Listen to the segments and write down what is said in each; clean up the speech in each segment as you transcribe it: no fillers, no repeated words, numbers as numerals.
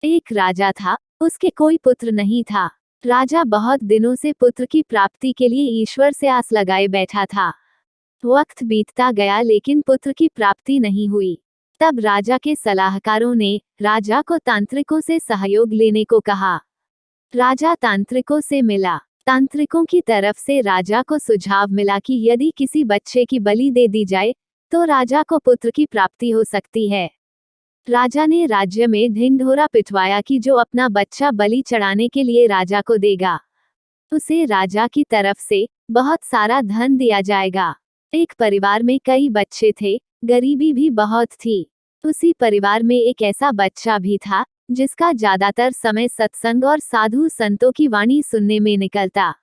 एक राजा था, उसके कोई पुत्र नहीं था। राजा बहुत दिनों से पुत्र की प्राप्ति के लिए ईश्वर से आस लगाए बैठा था। वक्त बीतता गया लेकिन पुत्र की प्राप्ति नहीं हुई। तब राजा के सलाहकारों ने राजा को तांत्रिकों से सहयोग लेने को कहा। राजा तांत्रिकों से मिला। तांत्रिकों की तरफ से राजा को सुझाव मिला कि यदि किसी बच्चे की बलि दे दी जाए तो राजा को पुत्र की प्राप्ति हो सकती है। राजा ने राज्य में ढिंढोरा पिटवाया कि जो अपना बच्चा बलि चढ़ाने के लिए राजा को देगा उसे राजा की तरफ से बहुत सारा धन दिया जाएगा। एक परिवार में कई बच्चे थे, गरीबी भी बहुत थी। उसी परिवार में एक ऐसा बच्चा भी था जिसका ज्यादातर समय सत्संग और साधु संतों की वाणी सुनने में निकलता।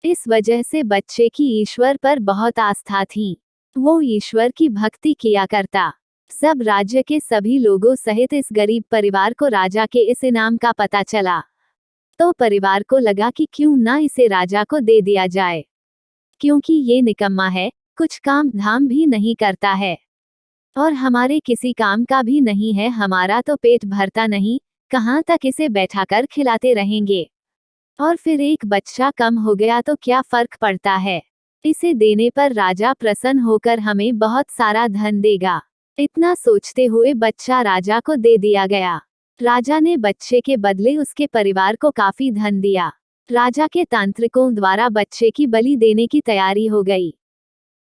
इस वजह से बच्चे की ईश्वर पर बहुत आस्था थी। वो ईश्वर की भक्ति किया करता। सब राज्य के सभी लोगों सहित इस गरीब परिवार को राजा के इस इनाम का पता चला तो परिवार को लगा कि क्यों ना इसे राजा को दे दिया जाए, क्योंकि ये निकम्मा है, कुछ काम धाम भी नहीं करता है और हमारे किसी काम का भी नहीं है। हमारा तो पेट भरता नहीं, कहाँ तक इसे बैठाकर खिलाते रहेंगे। और फिर एक बच्चा कम हो गया तो क्या फर्क पड़ता है, इसे देने पर राजा प्रसन्न होकर हमें बहुत सारा धन देगा। इतना सोचते हुए बच्चा राजा को दे दिया गया। राजा ने बच्चे के बदले उसके परिवार को काफी धन दिया। राजा के तांत्रिकों द्वारा बच्चे की बलि देने की तैयारी हो गई।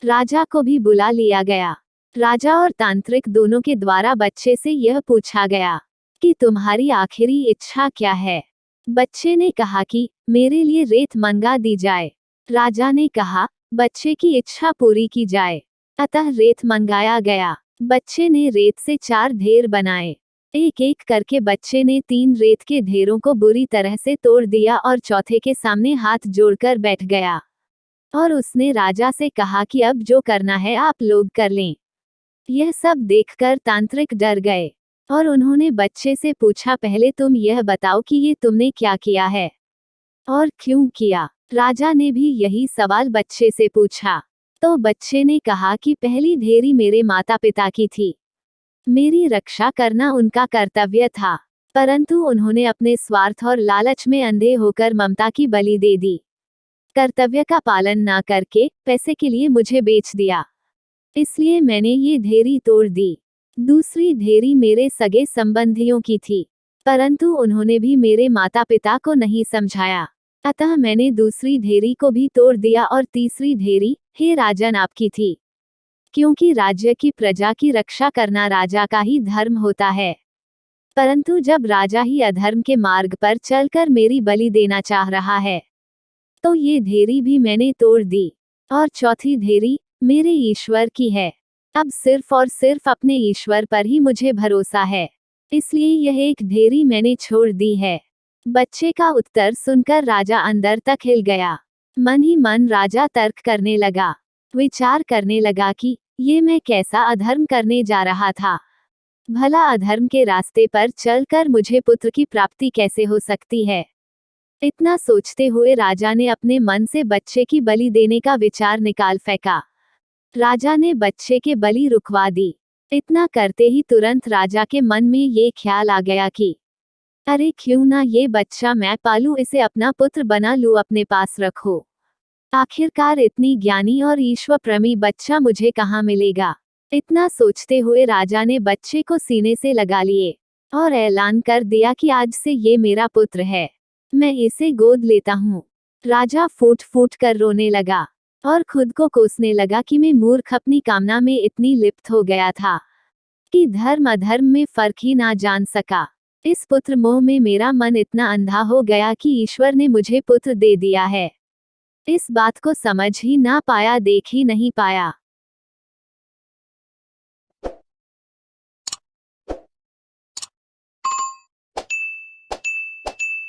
राजा को भी बुला लिया गया। राजा और तांत्रिक दोनों के द्वारा बच्चे से यह पूछा गया कि तुम्हारी आखिरी इच्छा क्या है। बच्चे ने कहा कि मेरे लिए रेत मंगा दी जाए। राजा ने कहा बच्चे की इच्छा पूरी की जाए। अतः रेत मंगाया गया। बच्चे ने रेत से 4 ढेर बनाए। एक एक करके बच्चे ने 3 रेत के ढेरों को बुरी तरह से तोड़ दिया और चौथे के सामने हाथ जोड़कर बैठ गया और उसने राजा से कहा कि अब जो करना है आप लोग कर लें। यह सब देखकर तांत्रिक डर गए और उन्होंने बच्चे से पूछा पहले तुम यह बताओ कि ये तुमने क्या किया है और क्यों किया। राजा ने भी यही सवाल बच्चे से पूछा तो बच्चे ने कहा कि पहली ढेरी मेरे माता पिता की थी, मेरी रक्षा करना उनका कर्तव्य था, परंतु उन्होंने अपने स्वार्थ और लालच में अंधे होकर ममता की बलि दे दी। कर्तव्य का पालन न करके पैसे के लिए मुझे बेच दिया, इसलिए मैंने ये ढेरी तोड़ दी। दूसरी ढेरी मेरे सगे संबंधियों की थी, परंतु उन्होंने भी मेरे माता पिता को नहीं समझाया, अतः मैंने दूसरी ढेरी को भी तोड़ दिया और तीसरी ढेरी हे राजन आपकी थी, क्योंकि राज्य की प्रजा की रक्षा करना राजा का ही धर्म होता है। परंतु जब राजा ही अधर्म के मार्ग पर चलकर मेरी बलि देना चाह रहा है तो ये ढेरी भी मैंने तोड़ दी और चौथी ढेरी मेरे ईश्वर की है। अब सिर्फ और सिर्फ अपने ईश्वर पर ही मुझे भरोसा है, इसलिए यह एक ढेरी मैंने छोड़ दी है। बच्चे का उत्तर सुनकर राजा अंदर तक हिल गया। मन ही मन राजा तर्क करने लगा, विचार करने लगा कि ये मैं कैसा अधर्म करने जा रहा था। भला अधर्म के रास्ते पर चलकर मुझे पुत्र की प्राप्ति कैसे हो सकती है। इतना सोचते हुए राजा ने अपने मन से बच्चे की बलि देने का विचार निकाल फेंका। राजा ने बच्चे के बलि रुकवा दी। इतना करते ही तुरंत राजा के मन में ये ख्याल आ गया कि अरे क्यों ना ये बच्चा मैं पालूं, इसे अपना पुत्र बना लूं, अपने पास रखो। आखिरकार इतनी ज्ञानी और ईश्वर प्रेमी बच्चा मुझे कहाँ मिलेगा। इतना सोचते हुए राजा ने बच्चे को सीने से लगा लिए और ऐलान कर दिया कि आज से ये मेरा पुत्र है, मैं इसे गोद लेता हूँ। राजा फूट फूट कर रोने लगा और खुद को कोसने लगा कि मैं मूर्ख अपनी कामना में इतनी लिप्त हो गया था कि धर्म अधर्म में फर्क ही ना जान सका। इस पुत्र मोह में मेरा मन इतना अंधा हो गया कि ईश्वर ने मुझे पुत्र दे दिया है, इस बात को समझ ही ना पाया, देख ही नहीं पाया।